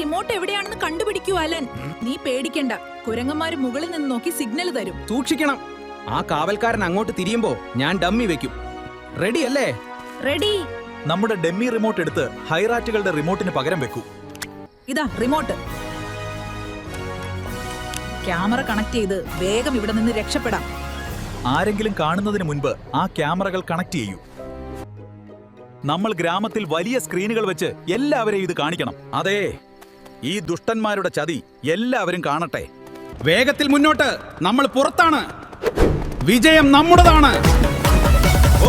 Remote എവിടെയാണെന്ന് കണ്ടുപിടിക്കൂ Allen. നീ പേടിക്കണ്ട, കുരങ്ങന്മാര് മുകളിൽ നിന്ന് നോക്കി സിഗ്നൽ തരും. സൂക്ഷിക്കണം. ആ കാവൽക്കാരൻ അങ്ങോട്ട് തിരിയുമ്പോ ഞാൻ ഡമ്മി വെക്കും. റെഡി അല്ലേ? റെഡി. നമ്മുടെ ഡെമ്മി റിമോട്ട് എടുത്ത് ഹൈറാറ്റുകളുടെ റിമോട്ടിന് പകരം വെക്കൂ. ഇതാ റിമോട്ട്. ക്യാമറ കണക്ട് ചെയ്ത് വേഗം ഇവിടെ നിന്ന് രക്ഷപ്പെടാം. ആരെങ്കിലും കാണുന്നതിന് മുൻപ് ആ ക്യാമറകൾ കണക്ട് ചെയ്യൂ. നമ്മൾ ഗ്രാമത്തിൽ വലിയ സ്ക്രീനുകൾ വെച്ച് എല്ലാവരെയും ഇത് കാണിക്കണം. അതെ, ഈ ദുഷ്ടന്മാരുടെ ചതി എല്ലാവരും കാണട്ടെ. വേഗത്തിൽ മുന്നോട്ട്, നമ്മൾ പുറത്താണ്. വിജയം നമ്മുടേതാണ്.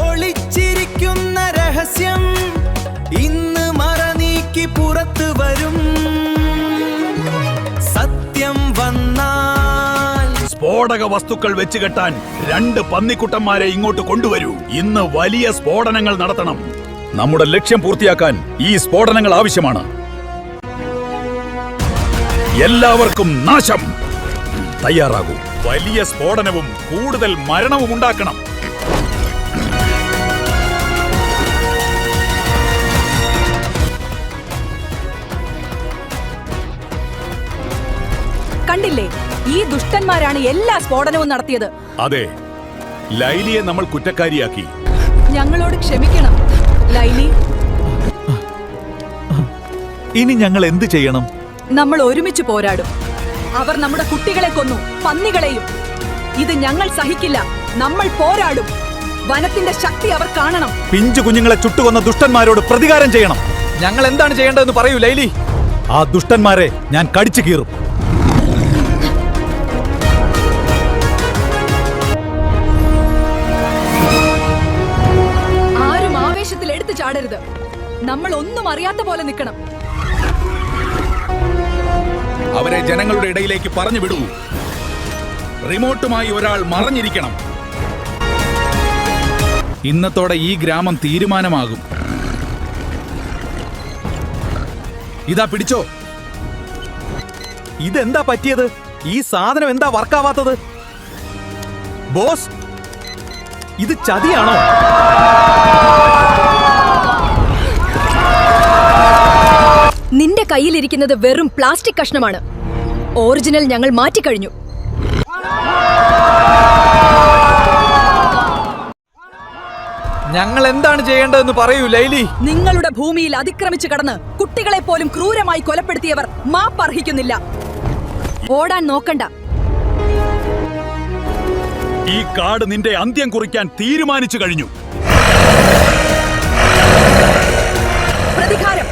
ഒളിച്ചിരിക്കുന്ന രഹസ്യം ഇന്ന് മറനീക്കി പുറത്തു വരും. സത്യം വന്നാൽ സ്ഫോടക വസ്തുക്കൾ വെച്ച് കെട്ടാൻ 2 പന്നിക്കുട്ടന്മാരെ ഇങ്ങോട്ട് കൊണ്ടുവരൂ. ഇന്ന് വലിയ സ്ഫോടനങ്ങൾ നടത്തണം. നമ്മുടെ ലക്ഷ്യം പൂർത്തിയാക്കാൻ ഈ സ്ഫോടനങ്ങൾ ആവശ്യമാണ്. എല്ലാവർക്കും നാശം. തയ്യാറാകൂ. വലിയ സ്ഫോടനവും കൂടുതൽ മരണവും ഉണ്ടാക്കണം. കണ്ടില്ലേ, ഈ ദുഷ്ടന്മാരാണ് എല്ലാ സ്ഫോടനവും നടത്തിയത്. അതെ, ലൈലിയെ നമ്മൾ കുറ്റക്കാരിയാക്കി. ഞങ്ങളോട് ക്ഷമിക്കണം ലൈലി. ഇനി ഞങ്ങൾ എന്ത് ചെയ്യണം? നമ്മൾ ഒരുമിച്ച് പോരാടും. അവർ നമ്മുടെ കുട്ടികളെ കൊന്നു, പന്നികളെയും. ഇത് ഞങ്ങൾ സഹിക്കില്ല. നമ്മൾ പോരാടും. വനത്തിന്റെ ശക്തി അവർ കാണണം. പിഞ്ചു കുഞ്ഞുങ്ങളെ ചുട്ടുകൊന്ന ദുഷ്ടന്മാരോട് പ്രതികാരം ചെയ്യണം. ഞങ്ങൾ എന്താണ് ചെയ്യേണ്ടതെന്ന് പറയൂ ലൈലി. ആ ദുഷ്ടന്മാരെ ഞാൻ കടിച്ചു കീറും. ആരും ആവേശത്തിൽ എടുത്തു ചാടരുത്. നമ്മൾ ഒന്നും അറിയാത്ത പോലെ നിൽക്കണം. അവരെ ജനങ്ങളുടെ ഇടയിലേക്ക് പറഞ്ഞു വിടൂ. റിമോട്ടുമായി ഒരാൾ മറഞ്ഞിരിക്കണം. ഇന്നത്തോടെ ഈ ഗ്രാമം തീരുമാനമാകും. ഇതാ പിടിച്ചോ. ഇതെന്താ പറ്റിയത്? ഈ സാധനം എന്താ വർക്കാവാത്തത്? ബോസ്, ഇത് ചതിയാണോ? നിന്റെ കയ്യിലിരിക്കുന്നത് വെറും പ്ലാസ്റ്റിക് കഷ്ണമാണ്. ഒറിജിനൽ ഞങ്ങൾ മാറ്റിക്കഴിഞ്ഞു. ഞങ്ങൾ എന്താണ് ചെയ്യേണ്ടതെന്ന് പറയൂ ലൈലി. നിങ്ങളുടെ ഭൂമിയിൽ അതിക്രമിച്ചു കടന്ന് കുട്ടികളെ പോലും ക്രൂരമായി കൊലപ്പെടുത്തിയവർ മാപ്പർഹിക്കുന്നില്ല. ഓടാൻ നോക്കണ്ട. ഈ കാട് നിന്റെ അന്ത്യം കുറിക്കാൻ തീരുമാനിച്ചു കഴിഞ്ഞു. പ്രതികാരം.